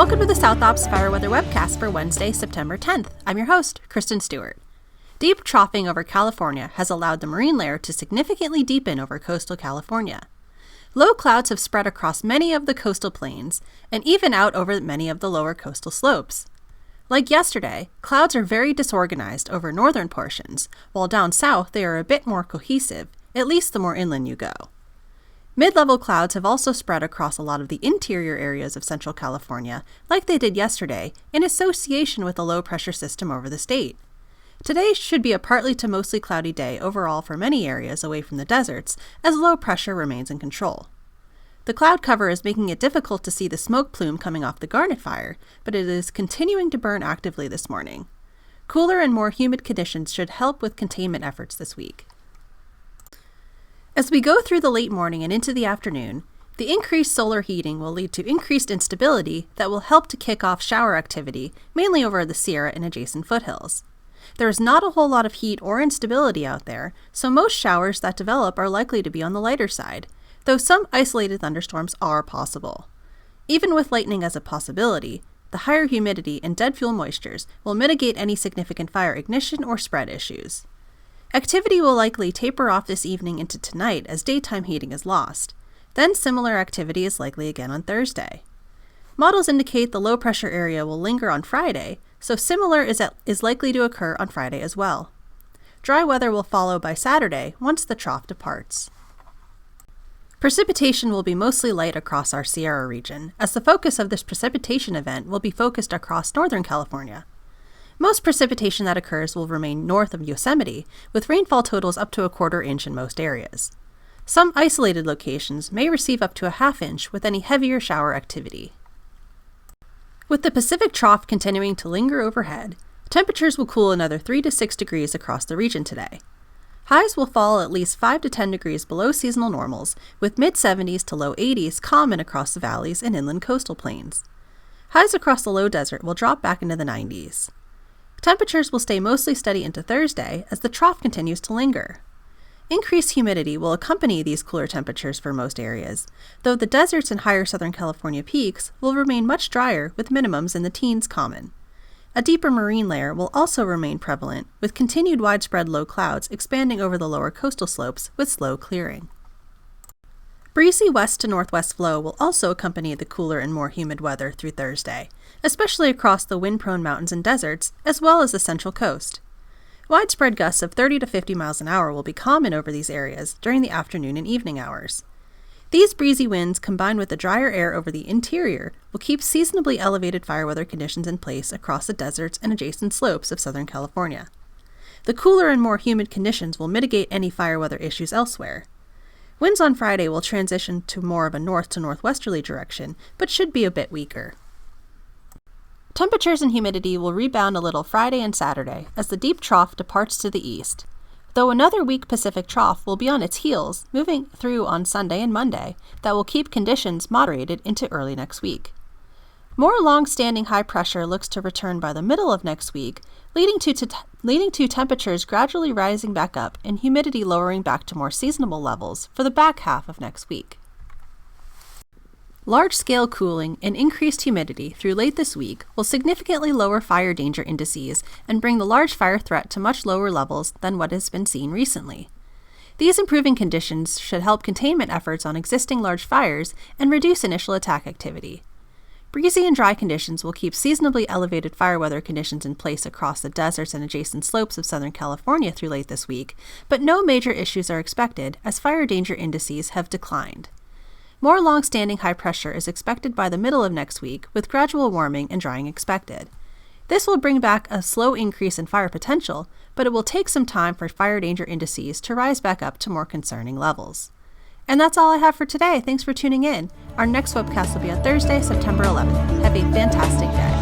Welcome to the South Ops Fire Weather Webcast for Wednesday, September 10th. I'm your host, Kristen Stewart. Deep troughing over California has allowed the marine layer to significantly deepen over coastal California. Low clouds have spread across many of the coastal plains and even out over many of the lower coastal slopes. Like yesterday, clouds are very disorganized over northern portions, while down south they are a bit more cohesive, at least the more inland you go. Mid-level clouds have also spread across a lot of the interior areas of central California, like they did yesterday, in association with a low-pressure system over the state. Today should be a partly to mostly cloudy day overall for many areas away from the deserts, as low pressure remains in control. The cloud cover is making it difficult to see the smoke plume coming off the Garnet Fire, but it is continuing to burn actively this morning. Cooler and more humid conditions should help with containment efforts this week. As we go through the late morning and into the afternoon, the increased solar heating will lead to increased instability that will help to kick off shower activity, mainly over the Sierra and adjacent foothills. There is not a whole lot of heat or instability out there, so most showers that develop are likely to be on the lighter side, though some isolated thunderstorms are possible. Even with lightning as a possibility, the higher humidity and dead fuel moistures will mitigate any significant fire ignition or spread issues. Activity will likely taper off this evening into tonight as daytime heating is lost. Then similar activity is likely again on Thursday. Models indicate the low-pressure area will linger on Friday, so similar is likely to occur on Friday as well. Dry weather will follow by Saturday once the trough departs. Precipitation will be mostly light across our Sierra region, as the focus of this precipitation event will be focused across Northern California. Most precipitation that occurs will remain north of Yosemite, with rainfall totals up to a quarter inch in most areas. Some isolated locations may receive up to a half inch with any heavier shower activity. With the Pacific trough continuing to linger overhead, temperatures will cool another 3 to 6 degrees across the region today. Highs will fall at least 5 to 10 degrees below seasonal normals, with mid-70s to low 80s common across the valleys and inland coastal plains. Highs across the low desert will drop back into the 90s. Temperatures will stay mostly steady into Thursday as the trough continues to linger. Increased humidity will accompany these cooler temperatures for most areas, though the deserts and higher Southern California peaks will remain much drier with minimums in the teens common. A deeper marine layer will also remain prevalent, with continued widespread low clouds expanding over the lower coastal slopes with slow clearing. Breezy west to northwest flow will also accompany the cooler and more humid weather through Thursday, especially across the wind-prone mountains and deserts, as well as the central coast. Widespread gusts of 30 to 50 miles an hour will be common over these areas during the afternoon and evening hours. These breezy winds, combined with the drier air over the interior, will keep seasonably elevated fire weather conditions in place across the deserts and adjacent slopes of Southern California. The cooler and more humid conditions will mitigate any fire weather issues elsewhere. Winds on Friday will transition to more of a north to northwesterly direction, but should be a bit weaker. Temperatures and humidity will rebound a little Friday and Saturday as the deep trough departs to the east, though another weak Pacific trough will be on its heels, moving through on Sunday and Monday, that will keep conditions moderated into early next week. More long-standing high pressure looks to return by the middle of next week, leading to temperatures gradually rising back up and humidity lowering back to more seasonable levels for the back half of next week. Large-scale cooling and increased humidity through late this week will significantly lower fire danger indices and bring the large fire threat to much lower levels than what has been seen recently. These improving conditions should help containment efforts on existing large fires and reduce initial attack activity. Breezy and dry conditions will keep seasonably elevated fire weather conditions in place across the deserts and adjacent slopes of Southern California through late this week, but no major issues are expected as fire danger indices have declined. More long-standing high pressure is expected by the middle of next week, with gradual warming and drying expected. This will bring back a slow increase in fire potential, but it will take some time for fire danger indices to rise back up to more concerning levels. And that's all I have for today. Thanks for tuning in. Our next webcast will be on Thursday, September 11th. Have a fantastic day.